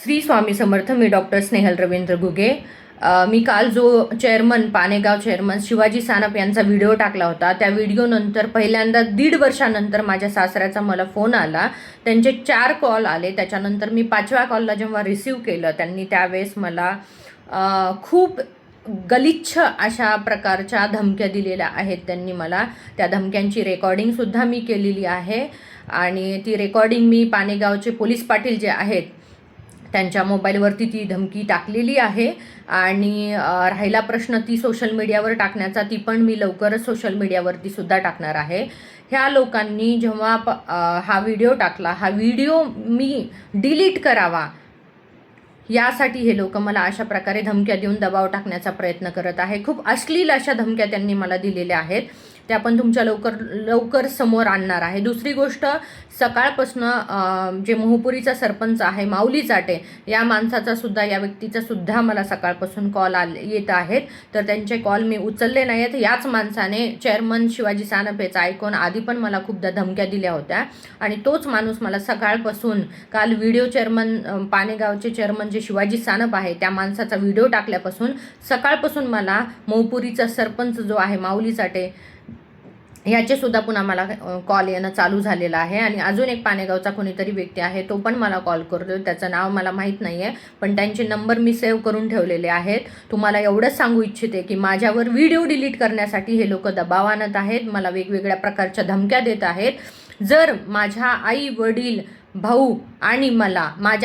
श्री स्वामी समर्थ. मी doctor Snehal Ravindra Ghuge. मी काल जो Panegaon chairman Shivaji Sanap यांचा व्हिडिओ टाकला होता, त्या व्हिडिओनंतर पहिल्यांदा 1.5 वर्षानंतर माझ्या सासऱ्याचा मला फोन आला. त्यांचे 4 कॉल आले. त्याच्यानंतर मी 5व्या कॉलला जेव्हा रिसीव्ह केलं, त्यांनी त्यावेळेस मला खूप गलिच्छ अशा प्रकारच्या धमक्या दिलेल्या आहेत. त्यांनी मला त्या धमक्यांची रेकॉर्डिंगसुद्धा मी केलेली आहे आणि ती रेकॉर्डिंग मी पानेगावचे पोलीस पाटील जे आहेत त्यांच्या मोबाईलवरती ती धमकी टाकलेली आहे. आणि राहिला प्रश्न ती सोशल मीडियावर टाकण्याचा, ती पण मी लवकरच सोशल मीडियावरती सुद्धा टाकणार आहे. ह्या लोकांनी जेव्हा हा व्हिडिओ टाकला, हा व्हिडिओ मी डिलीट करावा यासाठी हे लोक मला अशा प्रकारे धमक्या देऊन दबाव टाकण्याचा प्रयत्न करत आहे. खूप अश्लील अशा धमक्या त्यांनी मला दिलेल्या आहेत. त्या पण तुमच्या लवकर समोर आणणार आहे. दुसरी गोष्ट, सकाळपासून जे मोहपुरीचा सरपंच आहे माऊली चाटे, या माणसाचा सुद्धा, या व्यक्तीचा सुद्धा मला सकाळपासून कॉल येत आहेत. तर त्यांचे कॉल मी उचलले नाही आहेत. याच माणसाने चेअरमन शिवाजी सानप याचा ऐकून आधी पण मला खूपदा धमक्या दिल्या होत्या आणि तोच माणूस मला सकाळपासून काल व्हिडिओ पानेगावचे चेअरमन जे शिवाजी सानप आहे त्या माणसाचा व्हिडिओ टाकल्यापासून सकाळपासून मला मोहपुरीचा सरपंच जो आहे माऊली चाटे ह्याचे सुद्धा पुन्हा मला कॉल येणं चालू झालेलं आहे. आणि अजून एक पानेगावचा कोणीतरी व्यक्ती आहे, तो पण मला कॉल करतो. त्याचं नाव मला माहीत नाही आहे, पण त्यांचे नंबर मी सेव्ह करून ठेवलेले आहेत. तुम्हाला एवढंच सांगू इच्छिते की माझ्यावर व्हिडिओ डिलीट करण्यासाठी हे लोक दबाव आणत आहेत, मला वेगवेगळ्या प्रकारच्या धमक्या देत आहेत. जर माझ्या आई वडील भाऊ आणि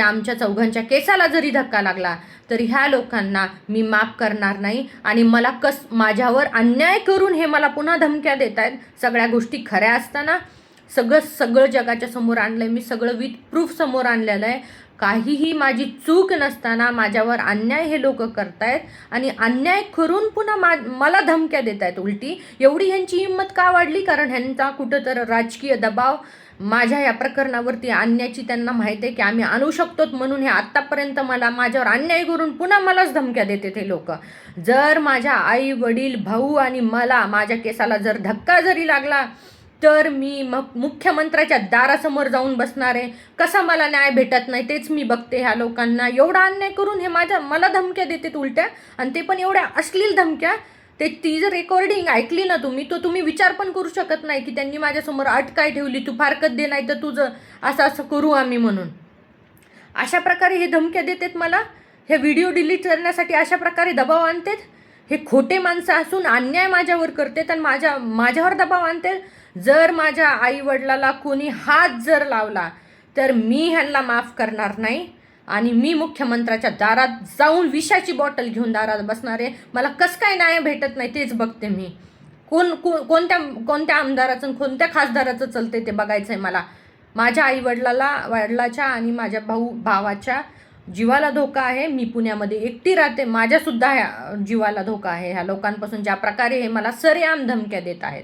आमच्या चौघांच्या केसाला जरी धक्का लागला तर ह्या लोकांना मी माफ करणार नाही. आणि मला माझ्यावर अन्याय करून हे मला पुन्हा धमक्या देत आहेत. सगळ्या गोष्टी खऱ्या असताना सगळं जगाच्या समोर आणलंय मी, सगळं विथ प्रूफ समोर आणलेलं आहे. काहीही माझी चूक नसताना माझ्यावर अन्याय हे लोक करतायत आणि अन्याय करून पुन्हा मला धमक्या देत आहेत. उलटी एवढी ह्यांची हिंमत का वाढली? कारण ह्यांचा कुठं तर राजकीय दबाव माझ्या या प्रकरणावरती आणण्याची त्यांना माहिती आहे की आम्ही आणू शकतो, म्हणून हे आत्तापर्यंत माझ्यावर अन्याय करून पुन्हा मलाच धमक्या देते ते लोक. जर माझ्या आई वडील भाऊ आणि माझ्या केसाला जर धक्का जरी लागला तर मी मग मुख्यमंत्र्याच्या दारासमोर जाऊन बसणार आहे. कसा मला न्याय भेटत नाही तेच मी बघते. ह्या लोकांना एवढा अन्याय करून हे मला धमक्या देतात उलट्या, आणि ते पण एवढ्या अश्लील धमक्या. ती जर रेकॉर्डिंग ऐकली ना तुम्ही विचार पण करू शकत नाही की त्यांनी माझ्यासमोर अट काय ठेवली, तू फारकत दे नाही तर तुझं असं करू आम्ही म्हणून. अशा प्रकारे हे धमक्या देतात मला. हे व्हिडिओ डिलीट करण्यासाठी अशा प्रकारे दबाव आणतात. हे खोटे माणसं असून अन्याय माझ्यावर करतात आणि माझ्यावर दबाव आणतात. जर माझ्या आई वडिलाला कोणी हात जर लावला तर मी ह्यांना माफ करणार नाही आणि मी मुख्यमंत्र्याच्या दारात जाऊन विषाची बॉटल घेऊन दारात बसणार आहे. मला कसं काय न्याय भेटत नाही तेच बघते मी. कोणत्या आमदाराचं कोणत्या खासदाराचं चलते ते बघायचं आहे मला. माझ्या आई वडिलाच्या आणि माझ्या भावाच्या जीवाला धोका आहे. मी पुण्यामध्ये एकटी राहते, माझ्यासुद्धा जीवाला धोका आहे ह्या लोकांपासून, ज्या प्रकारे हे मला सरेआम धमक्या देत आहेत.